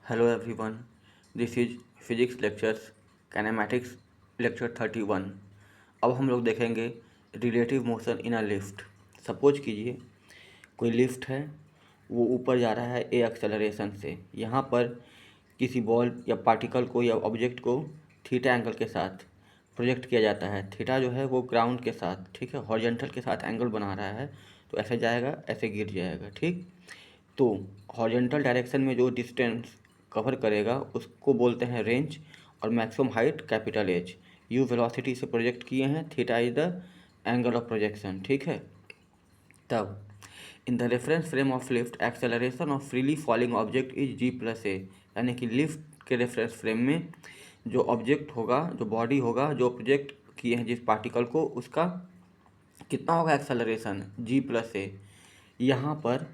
Hello everyone, this is physics lectures kinematics lecture 31। अब हम लोग देखेंगे relative motion in a lift. Suppose कीजिए कोई लिफ्ट है, वो ऊपर जा रहा है ए एक्सेलरेशन से। यहाँ पर किसी बॉल या पार्टिकल को या ऑब्जेक्ट को थीटा एंगल के साथ प्रोजेक्ट किया जाता है। थीटा जो है वो ग्राउंड के साथ, ठीक है, हॉरिजॉन्टल के साथ एंगल बना रहा है, तो ऐसे जाएगा, ऐसे गिर जाएगा, ठीक। तो हॉरिजॉन्टल डायरेक्शन में जो डिस्टेंस कवर करेगा उसको बोलते हैं रेंज, और maximum height capital H. U velocity से प्रोजेक्ट किए हैं, theta is the angle of projection, ठीक है। तब in the reference frame of lift acceleration of freely falling object is g plus a. यानी कि लिफ्ट के रेफरेंस फ्रेम में जो ऑब्जेक्ट होगा, जो बॉडी होगा, जो प्रोजेक्ट किए हैं जिस पार्टिकल को, उसका कितना होगा एक्सेलरेशन, जी प्लस ए। यहाँ पर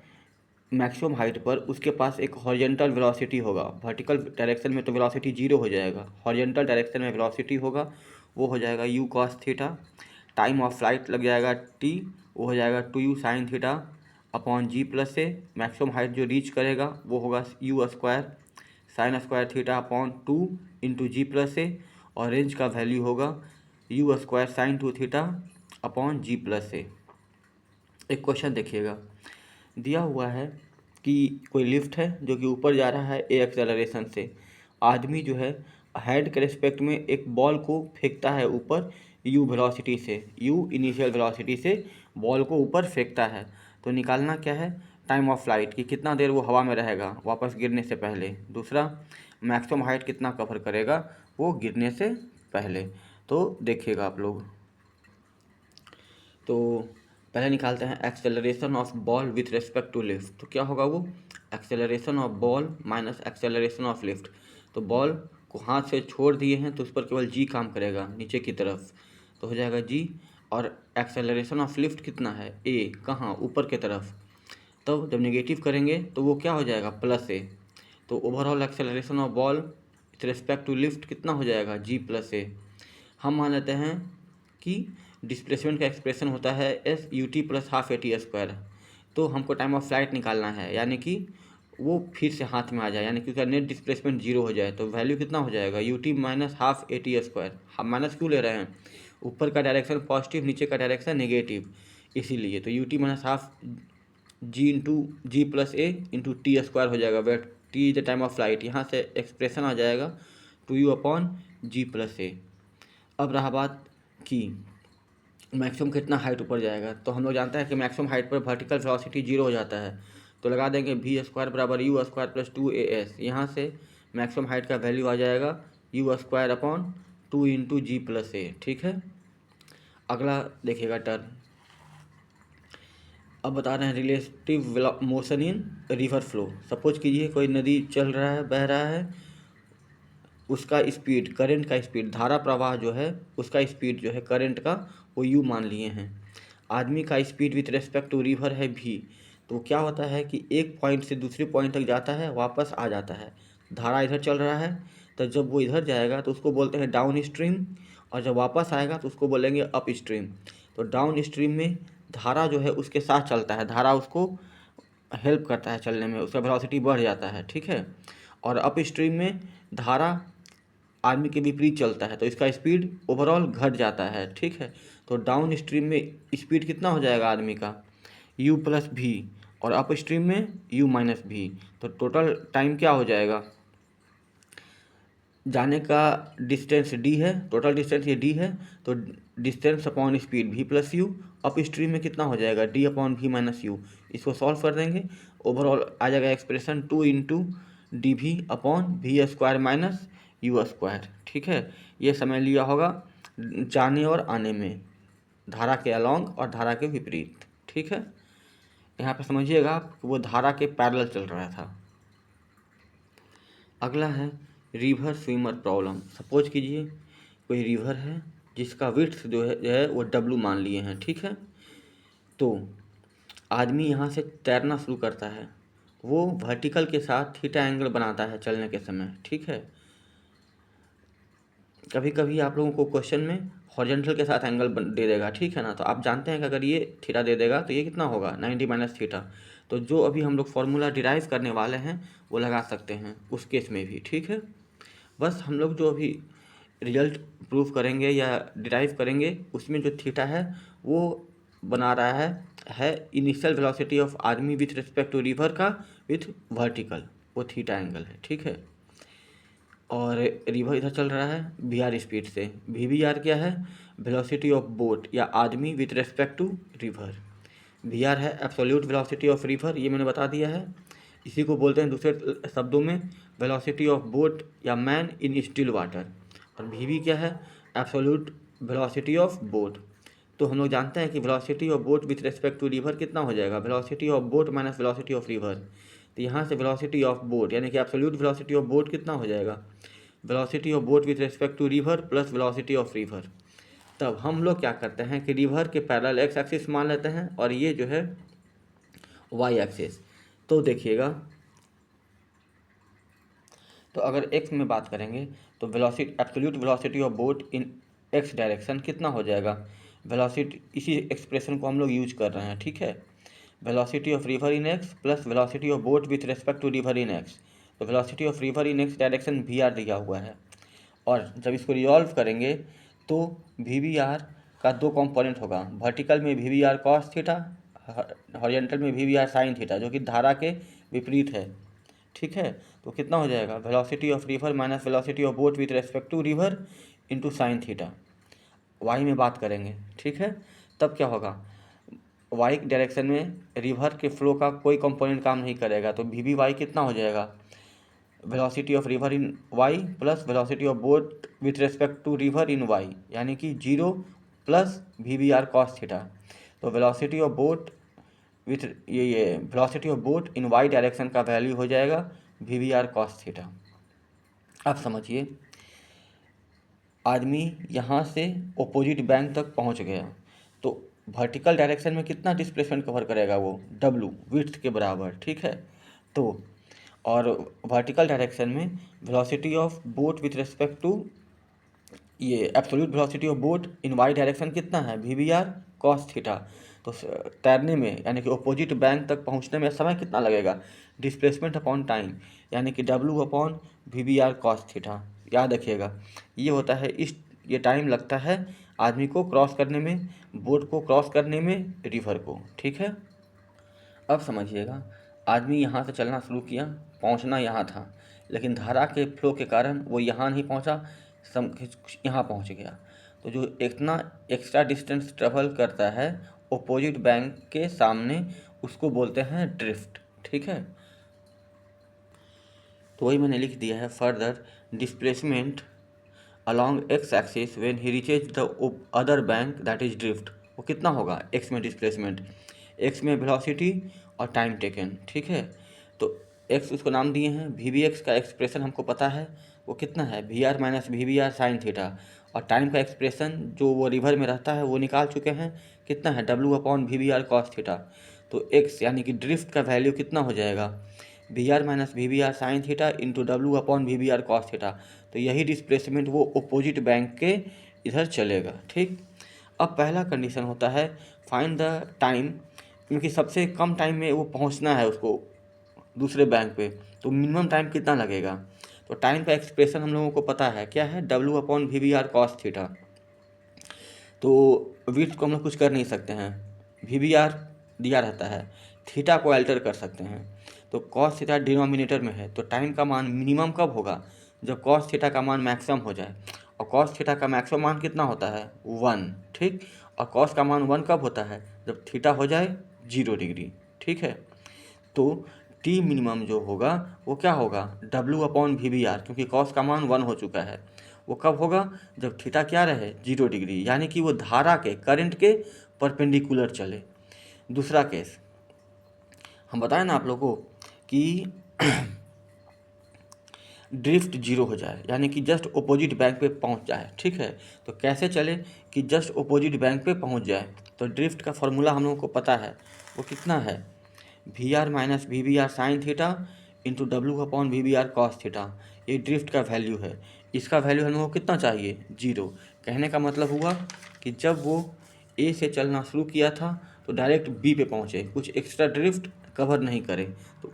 मैक्सिमम हाइट पर उसके पास एक हॉरिजॉन्टल वेलोसिटी होगा। वर्टिकल डायरेक्शन में तो वेलोसिटी जीरो हो जाएगा, हॉरिजॉन्टल डायरेक्शन में वेलोसिटी होगा, वो हो जाएगा u cos theta. Time of flight लग जाएगा टी, वो हो जाएगा 2u sine theta upon g plus a. Maximum height जो रीच करेगा वो होगा u square sine square theta upon 2 into g plus a, और रेंज का वैल्यू होगा u square sine 2 theta upon g plus a. एक क्वेश्चन देखिएगा, दिया हुआ है कि कोई लिफ्ट है जो कि ऊपर जा रहा है ए एक्सेलरेशन से। आदमी जो है हेड के रिस्पेक्ट में एक बॉल को फेंकता है ऊपर यू वेलोसिटी से, यू इनिशियल वेलोसिटी से बॉल को ऊपर फेंकता है। तो निकालना क्या है, टाइम ऑफ फ्लाइट कि कितना देर वो हवा में रहेगा वापस गिरने से पहले। दूसरा, मैक्सिमम हाइट कितना कवर करेगा वो गिरने से पहले। तो देखिएगा आप लोग, तो पहले निकालते हैं acceleration of ball with respect to lift. तो क्या होगा वो, acceleration of ball minus acceleration of lift. तो बॉल को हाथ से छोड़ दिए हैं तो उस पर केवल जी काम करेगा नीचे की तरफ, तो हो जाएगा जी। और एक्सेलरेशन ऑफ लिफ्ट कितना है, ए, कहाँ, ऊपर की तरफ। तब जब नेगेटिव करेंगे तो वो क्या हो जाएगा, प्लस ए। तो overall acceleration of ball with respect to lift कितना हो जाएगा, जी प्लस ए। हम मान लेते हैं कि डिस्प्लेसमेंट का एक्सप्रेशन होता है S U T plus half A T square. तो हमको टाइम ऑफ फ्लाइट निकालना है, यानी कि वो फिर से हाथ में आ जाए, यानी कि उसका नेट डिस्प्लेसमेंट जीरो हो जाए। तो वैल्यू कितना हो जाएगा, you t minus half A T square. हम माइनस क्यों ले रहे हैं, ऊपर का डायरेक्शन पॉजिटिव, नीचे का डायरेक्शन नेगेटिव, इसीलिए। तो u t minus half g into g plus a into t square हो जाएगा, where t is the time of flight. यहाँ से एक्सप्रेशन आ जाएगा 2u अपॉन जी प्लस ए। अब रहा बात कि मैक्सिमम कितना हाइट ऊपर जाएगा, तो हम लोग जानते हैं कि मैक्सिमम हाइट पर वर्टिकल वेलोसिटी जीरो हो जाता है। तो लगा देंगे वी स्क्वायर बराबर यू स्क्वायर प्लस 2as। यहाँ से मैक्सिमम हाइट का वैल्यू आ जाएगा u square upon 2 into g plus a, ठीक है। अगला देखिएगा टर्म, अब बता रहे हैं relative motion in river flow. Suppose कीजिए कोई नदी चल रहा है, बह रहा है, उसका स्पीड, करंट का स्पीड, धारा प्रवाह जो है उसका स्पीड जो है करंट का, वो यू मान लिए हैं। आदमी का speed with respect to river है भी। तो क्या होता है कि एक पॉइंट से दूसरे पॉइंट तक जाता है, वापस आ जाता है। धारा इधर चल रहा है, तो जब वो इधर जाएगा तो उसको बोलते हैं डाउन स्ट्रीम, और जब वापस आएगा तो उसको बोलेंगे अप स्ट्रीम। तो डाउन स्ट्रीम में धारा जो है उसके साथ चलता है, धारा उसको हेल्प करता है चलने में, उसका वेलोसिटी बढ़ जाता है, ठीक है। और अप स्ट्रीम में धारा आदमी के विपरीत चलता है, तो इसका स्पीड ओवरऑल घट जाता है, ठीक है। तो डाउन स्ट्रीम में स्पीड कितना हो जाएगा आदमी का, यू प्लस भी, और अप स्ट्रीम में यू माइनस भी। तो टोटल टाइम क्या हो जाएगा, जाने का डिस्टेंस डी है, टोटल डिस्टेंस ये डी है, तो डिस्टेंस अपॉन स्पीड भी प्लस यू। अप स्ट्रीम में कितना हो जाएगा, डी अपॉन भी माइनस यू। इसको सॉल्व कर देंगे, ओवरऑल आ जाएगा एक्सप्रेशन 2 इंटू डी भी अपॉन भी स्क्वायर माइनस यू स्क्वायर, ठीक है। ये समय लिया होगा जाने और आने में, धारा के अलॉन्ग और धारा के विपरीत, ठीक है। यहाँ पे समझिएगा वो धारा के पैरेलल चल रहा था। अगला है रिवर स्विमर प्रॉब्लम। सपोज कीजिए कोई रिवर है जिसका विड्थ जो है वो डब्लू मान लिए हैं, ठीक है। तो आदमी यहाँ से तैरना शुरू करता है, वो वर्टिकल के साथ थीटा एंगल बनाता है चलने के समय, ठीक है। कभी कभी आप लोगों को क्वेश्चन में हॉरिजॉन्टल के साथ एंगल दे देगा, ठीक है ना। तो आप जानते हैं कि अगर ये थीटा दे देगा तो ये कितना होगा, 90 माइनस थीटा। तो जो अभी हम लोग फार्मूला डिराइव करने वाले हैं वो लगा सकते हैं उस केस में भी, ठीक है। बस हम लोग जो अभी रिजल्ट प्रूव करेंगे या डिराइव करेंगे उसमें जो थीटा है वो बना रहा है इनिशियल वेलोसिटी ऑफ आर्मी विथ रिस्पेक्ट टू रिवर का विथ वर्टिकल, वो थीटा एंगल है, ठीक है। और रिवर इधर चल रहा है वी आर स्पीड से, वी आर क्या है, वेलोसिटी ऑफ बोट या आदमी with respect to river. V r है एब्सोल्यूट वेलोसिटी ऑफ रिवर, ये मैंने बता दिया है। इसी को बोलते हैं दूसरे शब्दों में वेलोसिटी ऑफ बोट या मैन इन स्टिल वाटर। और वी क्या है, एब्सोल्यूट वेलोसिटी ऑफ बोट। तो हम लोग जानते हैं कि velocity of boat with respect to river कितना हो जाएगा, velocity of boat minus velocity of river. तो यहाँ से वेलोसिटी ऑफ बोट यानी कि एब्सोल्यूट वेलोसिटी ऑफ बोट कितना हो जाएगा, velocity of boat with respect to river plus velocity of river. तब हम लोग क्या करते हैं कि रिवर के पैरेलल एक्स एक्सिस मान लेते हैं और ये जो है वाई एक्सिस। तो देखिएगा, तो अगर एक्स में बात करेंगे तो velocity absolute velocity of boat in x direction कितना हो जाएगा, वेलोसिटी, इसी एक्सप्रेशन को हम लोग यूज कर रहे हैं, ठीक है। Velocity of river in x plus velocity of boat with respect to river in x. तो velocity of river in x direction v r दिया हुआ है, और जब इसको रिजॉल्व करेंगे तो वी वी आर का दो कंपोनेंट होगा, वर्टिकल में v v r cos theta, horizontal में v v r sine theta, जो कि धारा के विपरीत है, ठीक है। तो कितना हो जाएगा, velocity of river minus velocity of boat with respect to river into sine theta. Y में बात करेंगे, ठीक है। तब क्या होगा, वाई डायरेक्शन में रिवर के फ्लो का कोई कंपोनेंट काम नहीं करेगा, तो वी वी वाई कितना हो जाएगा, velocity of river in y plus velocity of boat with respect to river in y, यानी कि 0 plus v v r cos theta. तो वेलोसिटी ऑफ बोट विथ ये velocity of boat in y direction का value हो जाएगा v v r cos theta. अब समझिए, आदमी यहाँ से ओपोजिट बैंक तक पहुँच गया, तो वर्टिकल डायरेक्शन में कितना डिस्प्लेसमेंट कवर करेगा वो, W विड्थ के बराबर, ठीक है। तो और वर्टिकल डायरेक्शन में velocity of boat with respect to ये absolute velocity of boat in y direction कितना है, v v r cos theta. तो तैरने में यानी कि अपोजिट बैंक तक पहुंचने में समय कितना लगेगा, डिस्प्लेसमेंट अपॉन टाइम, यानी कि W upon v v r cos theta. याद रखिएगा, ये होता है ये टाइम लगता है आदमी को क्रॉस करने में, बोट को क्रॉस करने में रिवर को, ठीक है। अब समझिएगा, आदमी यहाँ से चलना शुरू किया, पहुँचना यहाँ था, लेकिन धारा के फ्लो के कारण वो यहाँ नहीं पहुँचा, यहाँ पहुँच गया। तो जो इतना एक्स्ट्रा डिस्टेंस ट्रेवल करता है ओपोजिट बैंक के सामने, उसको बोलते हैं ड्रिफ्ट, ठीक है। तो वही मैंने लिख दिया है, further displacement along x axis when he reaches the other bank that is drift. वो कितना होगा, एक्स में डिस्प्लेसमेंट, एक्स में वेलोसिटी और टाइम टेकन, ठीक है। तो एक्स उसको नाम दिए हैं, वी वी एक्स का एक्सप्रेशन हमको पता है वो कितना है, v r minus v v r sine theta. और टाइम का एक्सप्रेशन जो वो रिवर में रहता है वो निकाल चुके हैं, कितना है, W upon v v r cos theta. तो एक्स यानी कि ड्रिफ्ट का वैल्यू कितना हो जाएगा, v r minus v v r sine theta into W upon v v r cos theta. तो यही डिस्प्लेसमेंट वो अपोजिट बैंक के इधर चलेगा, ठीक। अब पहला कंडीशन होता है फाइंड द टाइम, क्योंकि सबसे कम टाइम में वो पहुंचना है उसको दूसरे बैंक पे, तो मिनिमम टाइम कितना लगेगा। तो टाइम का एक्सप्रेशन हम लोगों को पता है क्या है, W upon v v r cos theta. तो विड्थ को हम लोग कुछ कर नहीं सकते हैं, वी वी आर दिया रहता है, थीटा को अल्टर कर सकते हैं। तो कॉस थीटा डिनोमिनेटर में है, तो टाइम का मान मिनिमम कब होगा, जब कॉस थीटा का मान मैक्सिमम हो जाए। और कॉस थीटा का मैक्सिमम मान कितना होता है, 1, ठीक। और कॉस का मान 1 कब होता है, जब थीटा हो जाए 0 डिग्री, ठीक है। तो टी मिनिमम जो होगा वो क्या होगा, W upon v v r, क्योंकि कॉस का मान 1 हो चुका है। वो कब होगा, जब थीटा क्या रहे 0 डिग्री, यानी कि वो धारा के करंट के परपेंडिकुलर चले। दूसरा केस हम बताएं ना आप लोगों को कि ड्रिफ्ट 0 हो जाए, यानी कि जस्ट अपोजिट बैंक पे पहुंच जाए, ठीक है। तो कैसे चले कि जस्ट अपोजिट बैंक पे पहुंच जाए, तो ड्रिफ्ट का फॉर्मूला हम लोगों को पता है, वो कितना है, v r minus v v r sine theta into W upon v v r cos theta. ये ड्रिफ्ट का वैल्यू है, इसका वैल्यू हम लोगों को कितना चाहिए, 0। कहने का मतलब हुआ कि जब वो A से चलना शुरू किया था तो डायरेक्ट B पे पहुँचे, कुछ एक्स्ट्रा ड्रिफ्ट कवर नहीं करे। तो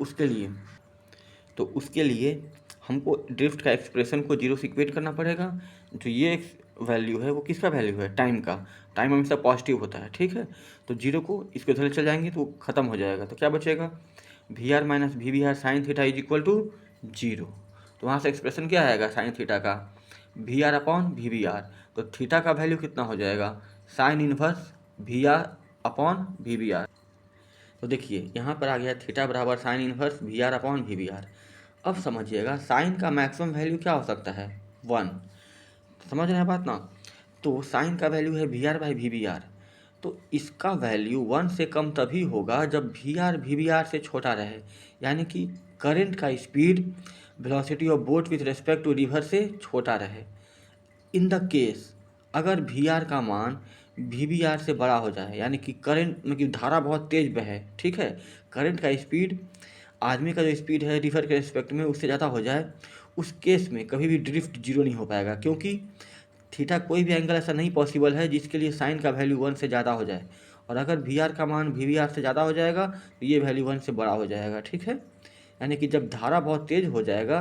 उसके लिए हमको ड्रिफ्ट का एक्सप्रेशन को जीरो से इक्वेट करना पड़ेगा। जो ये वैल्यू है वो किसका वैल्यू है, टाइम का। टाइम हमेशा पॉजिटिव होता है, ठीक है। तो जीरो को इसको इधर चल जाएंगे तो ख़त्म हो जाएगा। तो क्या बचेगा, v r minus v v r sine theta is equal to zero. तो वहाँ से एक्सप्रेशन क्या आएगा साइन थीटा का, v r upon v v r. तो थीटा का वैल्यू कितना हो जाएगा, sine inverse v r upon v v r. तो देखिए यहाँ पर आ गया थीटा बराबर sine inverse v r upon v v r. अब समझिएगा साइन का मैक्सिमम वैल्यू क्या हो सकता है, 1। समझ रहे हैं बात ना। तो साइन का वैल्यू है v r by v v r. तो इसका वैल्यू 1 से कम तभी होगा जब v r v v r से छोटा रहे, यानी कि करंट का speed velocity of boat with respect to river से छोटा रहे। इन द केस अगर वी आर का मान वी वी आर से बड़ा हो जाए, यानी कि करंट में कि धारा बहुत तेज बहे, ठीक है, करंट का स्पीड आदमी का जो स्पीड है रिवर के रिस्पेक्ट में उससे ज़्यादा हो जाए, उस केस में कभी भी ड्रिफ्ट जीरो नहीं हो पाएगा, क्योंकि थीटा कोई भी एंगल ऐसा नहीं पॉसिबल है जिसके लिए साइन का वैल्यू 1 से ज़्यादा हो जाए। और अगर वी आर का मान वी वी आर से ज़्यादा हो जाएगा तो ये वैल्यू 1 से बड़ा हो जाएगा, ठीक है। यानी कि जब धारा बहुत तेज़ हो जाएगा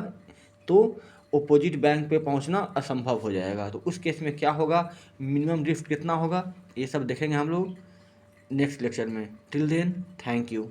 तो अपोजिट बैंक पे पहुंचना असंभव हो जाएगा। तो उस केस में क्या होगा, मिनिमम ड्रिफ्ट कितना होगा, ये सब देखेंगे हम लोग नेक्स्ट लेक्चर में। Till then thank you.